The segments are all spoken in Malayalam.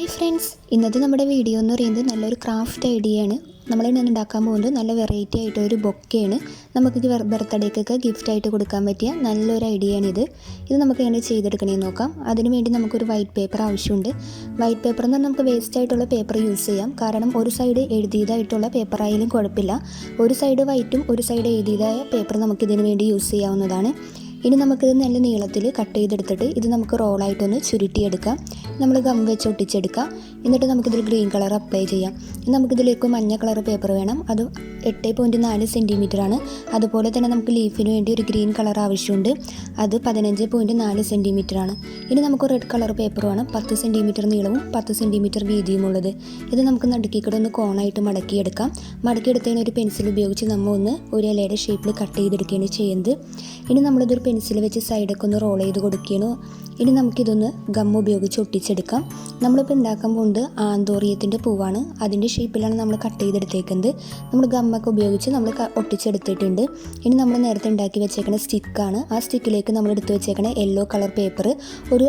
ഹായ് ഫ്രണ്ട്സ്, ഇന്നത്തെ നമ്മുടെ വീഡിയോ എന്ന് പറയുന്നത് നല്ലൊരു ക്രാഫ്റ്റ് ഐഡിയയാണ്. നമ്മളിന്ന് ഉണ്ടാക്കാൻ പോകുന്നത് നല്ല വെറൈറ്റി ആയിട്ടൊരു ബൊക്കെയാണ്. നമുക്ക് ബർത്ത്ഡേക്കൊക്കെ ഗിഫ്റ്റായിട്ട് കൊടുക്കാൻ പറ്റിയ നല്ലൊരു ഐഡിയയാണിത്. ഇത് നമുക്ക് എങ്ങനെ ചെയ്തെടുക്കണമെന്ന് നോക്കാം. അതിനുവേണ്ടി നമുക്കൊരു വൈറ്റ് പേപ്പർ ആവശ്യമുണ്ട്. വൈറ്റ് പേപ്പർ എന്ന് പറഞ്ഞാൽ നമുക്ക് വേസ്റ്റ് ആയിട്ടുള്ള പേപ്പർ യൂസ് ചെയ്യാം. കാരണം ഒരു സൈഡ് എഴുതിയതായിട്ടുള്ള പേപ്പർ ആയാലും കുഴപ്പമില്ല. ഒരു സൈഡ് വൈറ്റും ഒരു സൈഡ് എഴുതിയതായ പേപ്പർ നമുക്കിതിന് വേണ്ടി യൂസ് ചെയ്യാവുന്നതാണ്. ഇനി നമുക്കിത് നല്ല നീളത്തിൽ കട്ട് ചെയ്തെടുത്തിട്ട് ഇത് നമുക്ക് റോളായിട്ടൊന്ന് ചുരുട്ടിയെടുക്കാം. നമ്മൾ ഗം വെച്ച് ഒട്ടിച്ചെടുക്കാം. എന്നിട്ട് നമുക്കിതിൽ ഗ്രീൻ കളർ അപ്ലൈ ചെയ്യാം. നമുക്കിതിലേക്ക് മഞ്ഞ കളർ പേപ്പർ വേണം. അത് 8.4 സെൻറ്റിമീറ്ററാണ്. അതുപോലെ തന്നെ നമുക്ക് ലീഫിന് വേണ്ടി ഒരു ഗ്രീൻ കളർ ആവശ്യമുണ്ട്. അത് 15.4 സെൻറ്റിമീറ്ററാണ്. ഇനി നമുക്ക് റെഡ് കളർ പേപ്പർ വേണം. 10 സെൻറ്റിമീറ്റർ നീളവും 10 സെൻറ്റിമീറ്റർ വീതിയുമുള്ളത്. ഇത് നമുക്ക് നടുക്കിക്കൂടെ ഒന്ന് കോണായിട്ട് മടക്കിയെടുക്കാം. മടക്കിയെടുത്തതിന് ഒരു പെൻസിൽ ഉപയോഗിച്ച് നമ്മൾ ഒരു ഇലയുടെ ഷേപ്പിൽ കട്ട് ചെയ്തെടുക്കുകയാണ് ചെയ്യുന്നത്. ഇനി നമ്മളിതൊരു പെൻസിൽ വെച്ച് സൈഡൊക്കെ ഒന്ന് റോൾ ചെയ്ത് കൊടുക്കുകയാണ്. ഇനി നമുക്കിതൊന്ന് ഗം ഉപയോഗിച്ച് ഒട്ടിച്ചെടുക്കാം. നമ്മളിപ്പോൾ ഉണ്ടാക്കാൻ പോകുന്നത് ആന്തോറിയത്തിൻ്റെ പൂവാണ്. അതിൻ്റെ ഷേപ്പിലാണ് നമ്മൾ കട്ട് ചെയ്തെടുത്തേക്കുന്നത്. നമ്മൾ ഗമ്മൊക്കെ ഉപയോഗിച്ച് നമ്മൾ ഒട്ടിച്ചെടുത്തിട്ടുണ്ട്. ഇനി നമ്മൾ നേരത്തെ ഉണ്ടാക്കി വെച്ചേക്കുന്ന സ്റ്റിക്കാണ്. ആ സ്റ്റിക്കിലേക്ക് നമ്മൾ എടുത്ത് വെച്ചേക്കുന്ന യെല്ലോ കളർ പേപ്പർ ഒരു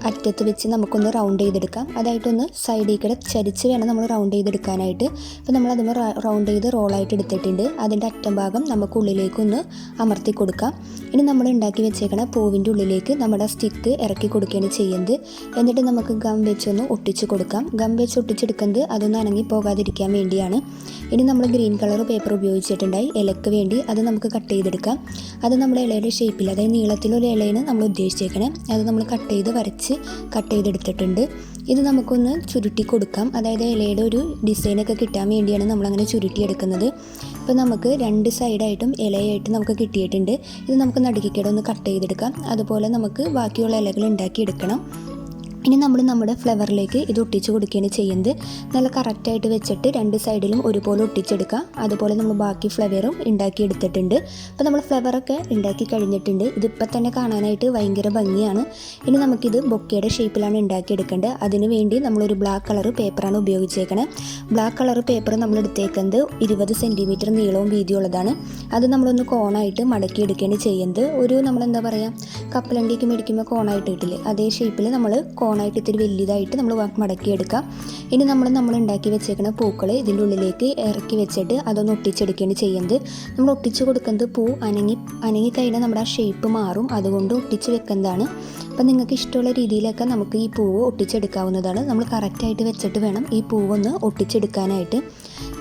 അറ്റത്ത് വെച്ച് നമുക്കൊന്ന് റൗണ്ട് ചെയ്തെടുക്കാം. അതായിട്ടൊന്ന് സൈഡിൽ കൂടെ ചരിച്ച് വേണം നമ്മൾ റൗണ്ട് ചെയ്തെടുക്കാനായിട്ട്. അപ്പോൾ നമ്മളതൊന്ന് റൗണ്ട് ചെയ്ത് റോളായിട്ട് എടുത്തിട്ടുണ്ട്. അതിൻ്റെ അറ്റം ഭാഗം നമുക്ക് ഉള്ളിലേക്കൊന്ന് അമർത്തി കൊടുക്കാം. ഇനി നമ്മൾ ഉണ്ടാക്കി വെച്ചേക്കണ പൂവിൻ്റെ ഉള്ളിലേക്ക് നമ്മുടെ സ്റ്റിക്ക് ഇറക്കി കൊടുക്കുകയാണ് ചെയ്യുന്നത്. എന്നിട്ട് നമുക്ക് ഗം വെച്ചൊന്ന് ഒട്ടിച്ച് കൊടുക്കാം. ഗം വെച്ച് ഒട്ടിച്ചെടുക്കുന്നത് അതൊന്ന് അനങ്ങി പോകാതിരിക്കാൻ വേണ്ടിയാണ്. ഇനി നമ്മൾ ഗ്രീൻ കളർ പേപ്പർ ഉപയോഗിച്ചിട്ടുണ്ടായി ഇലക്ക് വേണ്ടി. അത് നമുക്ക് കട്ട് ചെയ്തെടുക്കാം. അത് നമ്മുടെ ഇലയുടെ ഷേപ്പിൽ, അതായത് നീളത്തിലൊരു ഇലയാണ് നമ്മൾ ഉദ്ദേശിച്ചേക്കണേ. അത് നമ്മൾ കട്ട് ചെയ്തെടുത്തിട്ടുണ്ട്. ഇത് നമുക്കൊന്ന് ചുരുട്ടി കൊടുക്കാം. അതായത് ഇലയുടെ ഒരു ഡിസൈനൊക്കെ കിട്ടാൻ വേണ്ടിയാണ് നമ്മളങ്ങനെ ചുരുട്ടിയെടുക്കുന്നത്. ഇപ്പോൾ നമുക്ക് രണ്ട് സൈഡായിട്ടും ഇലയായിട്ട് നമുക്ക് കിട്ടിയിട്ടുണ്ട്. ഇത് നമുക്ക് നടുക്കിക്കടെ ഒന്ന് കട്ട് ചെയ്തെടുക്കാം. അതുപോലെ നമുക്ക് ബാക്കിയുള്ള ഇലകൾ ഉണ്ടാക്കിയെടുക്കണം. ഇനി നമ്മൾ നമ്മുടെ ഫ്ലവറിലേക്ക് ഇത് ഒട്ടിച്ച് കൊടുക്കുകയാണ് ചെയ്യുന്നത്. നല്ല കറക്റ്റായിട്ട് വെച്ചിട്ട് രണ്ട് സൈഡിലും ഒരുപോലെ ഒട്ടിച്ചെടുക്കാം. അതുപോലെ നമ്മൾ ബാക്കി ഫ്ലവറും ഉണ്ടാക്കിയെടുത്തിട്ടുണ്ട്. അപ്പോൾ നമ്മൾ ഫ്ലവറൊക്കെ ഉണ്ടാക്കി കഴിഞ്ഞിട്ടുണ്ട്. ഇതിപ്പോൾ തന്നെ കാണാനായിട്ട് ഭയങ്കര ഭംഗിയാണ്. ഇനി നമുക്കിത് ബൊക്കയുടെ ഷേപ്പിലാണ് ഉണ്ടാക്കിയെടുക്കേണ്ടത്. അതിന് വേണ്ടി നമ്മളൊരു ബ്ലാക്ക് കളർ പേപ്പറാണ് ഉപയോഗിച്ചേക്കണത്. ബ്ലാക്ക് കളർ പേപ്പർ നമ്മൾ എടുത്തേക്കുന്നത് 20 സെൻറ്റിമീറ്റർ നീളവും വീതിയുള്ളതാണ്. അത് നമ്മളൊന്ന് കോണായിട്ട് മടക്കിയെടുക്കുകയാണ് ചെയ്യുന്നത്. ഒരു നമ്മളെന്താ പറയുക, കപ്പലണ്ടിയൊക്കെ മേടിക്കുമ്പോൾ കോണായിട്ട് കിട്ടില്ലേ, അതേ ഷേപ്പിൽ നമ്മൾ കോണായിട്ട് ഇത്തിരി വലിയതായിട്ട് നമ്മൾ മടക്കിയെടുക്കാം. ഇനി നമ്മൾ ഉണ്ടാക്കി വെച്ചേക്കുന്ന പൂക്കൾ ഇതിൻ്റെ ഉള്ളിലേക്ക് ഇറക്കി വെച്ചിട്ട് അതൊന്ന് ഒട്ടിച്ചെടുക്കുകയാണ് ചെയ്യുന്നത്. നമ്മൾ ഒട്ടിച്ച് കൊടുക്കുന്നത് പൂ അനങ്ങി കഴിഞ്ഞാൽ നമ്മുടെ ആ ഷേപ്പ് മാറും. അതുകൊണ്ട് ഒട്ടിച്ച് വെക്കുന്നതാണ്. അപ്പം നിങ്ങൾക്ക് ഇഷ്ടമുള്ള രീതിയിലൊക്കെ നമുക്ക് ഈ പൂവ് ഒട്ടിച്ചെടുക്കാവുന്നതാണ്. നമ്മൾ കറക്റ്റായിട്ട് വെച്ചിട്ട് വേണം ഈ പൂവൊന്ന് ഒട്ടിച്ചെടുക്കാനായിട്ട്.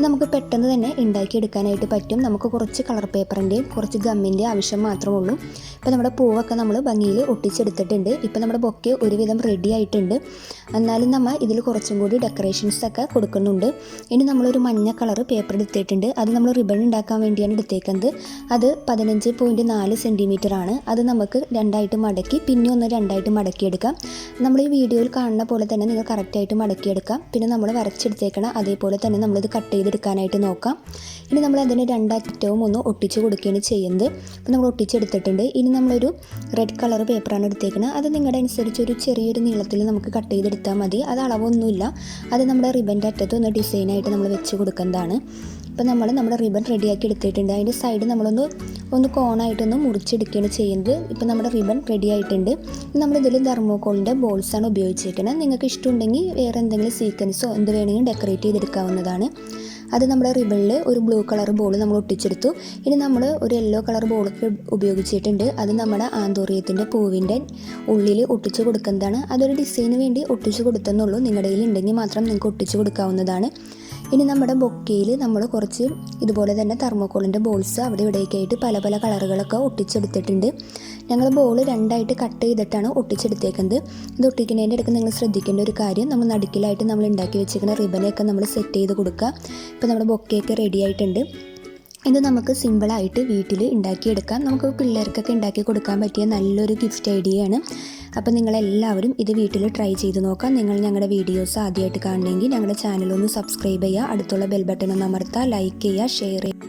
നമുക്ക് പെട്ടെന്ന് തന്നെ ഉണ്ടാക്കിയെടുക്കാനായിട്ട് പറ്റും. നമുക്ക് കുറച്ച് കളർ പേപ്പറിൻ്റെയും കുറച്ച് ഗമ്മിൻ്റെ ആവശ്യം മാത്രമേ ഉള്ളൂ. ഇപ്പോൾ നമ്മുടെ പൂവൊക്കെ നമ്മൾ ഭംഗിയിൽ ഒട്ടിച്ചെടുത്തിട്ടുണ്ട്. ഇപ്പോൾ നമ്മുടെ ബൊക്കെ ഒരുവിധം റെഡി ആയിട്ടുണ്ട്. എന്നാലും നമ്മൾ ഇതിൽ കുറച്ചും കൂടി ഡെക്കറേഷൻസൊക്കെ കൊടുക്കുന്നുണ്ട്. ഇനി നമ്മളൊരു മഞ്ഞ കളർ പേപ്പർ എടുത്തിട്ടുണ്ട്. അത് നമ്മൾ റിബൺ ഉണ്ടാക്കാൻ വേണ്ടിയാണ് എടുത്തേക്കുന്നത്. അത് 15.4 സെൻറ്റിമീറ്ററാണ്. അത് നമുക്ക് രണ്ടായിട്ട് മടക്കി പിന്നെ ഒന്ന് രണ്ടായിട്ട് മടക്കിയെടുക്കാം. നമ്മൾ ഈ വീഡിയോയിൽ കാണുന്ന പോലെ തന്നെ നിങ്ങൾ കറക്റ്റായിട്ട് മടക്കിയെടുക്കാം. പിന്നെ നമ്മൾ വരച്ചെടുത്തേക്കണം അതേപോലെ തന്നെ നമ്മളിത് കട്ട് ചെയ്തെടുക്കാനായിട്ട് നോക്കാം. ഇനി നമ്മൾ അതിന് രണ്ടറ്റവും ഒന്ന് ഒട്ടിച്ച് കൊടുക്കുകയാണ് ചെയ്യുന്നത്. അപ്പോൾ നമ്മൾ ഒട്ടിച്ചെടുത്തിട്ടുണ്ട്. ഇനി നമ്മളൊരു റെഡ് കളർ പേപ്പറാണ് എടുത്തേക്കുന്നത്. അത് നിങ്ങളുടെ അനുസരിച്ച് ഒരു ചെറിയൊരു നീളത്തിൽ നമുക്ക് കട്ട് ചെയ്തെടുത്താൽ മതി. അത് അളവൊന്നുമില്ല. അത് നമ്മുടെ റിബൻ്റെ അറ്റത്ത് ഒന്ന് ഡിസൈനായിട്ട് നമ്മൾ വെച്ച് കൊടുക്കുന്നതാണ്. ഇപ്പോൾ നമ്മുടെ റിബൺ റെഡിയാക്കി എടുത്തിട്ടുണ്ട്. അതിൻ്റെ സൈഡ് നമ്മളൊന്ന് കോണായിട്ടൊന്ന് മുറിച്ചെടുക്കുകയാണ് ചെയ്യുന്നത്. ഇപ്പോൾ നമ്മുടെ റിബൺ റെഡി ആയിട്ടുണ്ട്. നമ്മളിതിൽ തെർമോക്കോളിൻ്റെ ബോൾസാണ് ഉപയോഗിച്ചിരിക്കുന്നത്. നിങ്ങൾക്ക് ഇഷ്ടമുണ്ടെങ്കിൽ വേറെ എന്തെങ്കിലും സീക്വൻസോ എന്ത് വേണമെങ്കിലും ഡെക്കറേറ്റ് ചെയ്തെടുക്കാവുന്നതാണ്. അത് നമ്മുടെ റിബണിൽ ഒരു ബ്ലൂ കളർ ബോൾ നമ്മൾ ഒട്ടിച്ചെടുത്തു. ഇനി നമ്മൾ ഒരു യെല്ലോ കളർ ബോളൊക്കെ ഉപയോഗിച്ചിട്ടുണ്ട്. അത് നമ്മുടെ ആന്തോറിയത്തിൻ്റെ പൂവിൻ്റെ ഉള്ളിൽ ഒട്ടിച്ച് കൊടുക്കുന്നതാണ്. അതൊരു ഡിസൈന് വേണ്ടി ഒട്ടിച്ച് കൊടുത്തെന്നുള്ളൂ. നിങ്ങളുടെ കയ്യിൽ ഉണ്ടെങ്കിൽ മാത്രം നിങ്ങൾക്ക് ഒട്ടിച്ച് കൊടുക്കാവുന്നതാണ്. ഇനി നമ്മുടെ ബൊക്കയിൽ നമ്മൾ കുറച്ച് ഇതുപോലെ തന്നെ തെർമോക്കോളിൻ്റെ ബോൾസ് അവിടെ ഇവിടെയൊക്കെ ആയിട്ട് പല പല കളറുകളൊക്കെ ഒട്ടിച്ചെടുത്തിട്ടുണ്ട്. ഞങ്ങൾ ബോൾ രണ്ടായിട്ട് കട്ട് ചെയ്തിട്ടാണ് ഒട്ടിച്ചെടുത്തേക്കുന്നത്. ഇത് ഒട്ടിക്കുന്നതിൻ്റെ ഇടയ്ക്ക് നിങ്ങൾ ശ്രദ്ധിക്കേണ്ട ഒരു കാര്യം, നമ്മൾ നടുക്കിലായിട്ട് നമ്മൾ ഉണ്ടാക്കി വെച്ചിരിക്കുന്ന റിബനൊക്കെ നമ്മൾ സെറ്റ് ചെയ്ത് കൊടുക്കുക. ഇപ്പോൾ നമ്മുടെ ബൊക്കയൊക്കെ റെഡി ആയിട്ടുണ്ട്. ഇത് നമുക്ക് സിമ്പിളായിട്ട് വീട്ടിൽ ഉണ്ടാക്കിയെടുക്കാം. നമുക്ക് പിള്ളേർക്കൊക്കെ ഉണ്ടാക്കി കൊടുക്കാൻ പറ്റിയ നല്ലൊരു ഗിഫ്റ്റ് ഐഡിയയാണ്. അപ്പോൾ നിങ്ങളെല്ലാവരും ഇത് വീട്ടിൽ ട്രൈ ചെയ്ത് നോക്കാം. നിങ്ങൾ ഞങ്ങളുടെ വീഡിയോസ് ആദ്യമായിട്ട് കാണണമെങ്കിൽ ഞങ്ങളുടെ ചാനലൊന്ന് സബ്സ്ക്രൈബ് ചെയ്യുക. അടുത്തുള്ള ബെൽ ബട്ടൺ ഒന്ന് അമർത്തുക. ലൈക്ക് ചെയ്യുക, ഷെയർ ചെയ്യുക.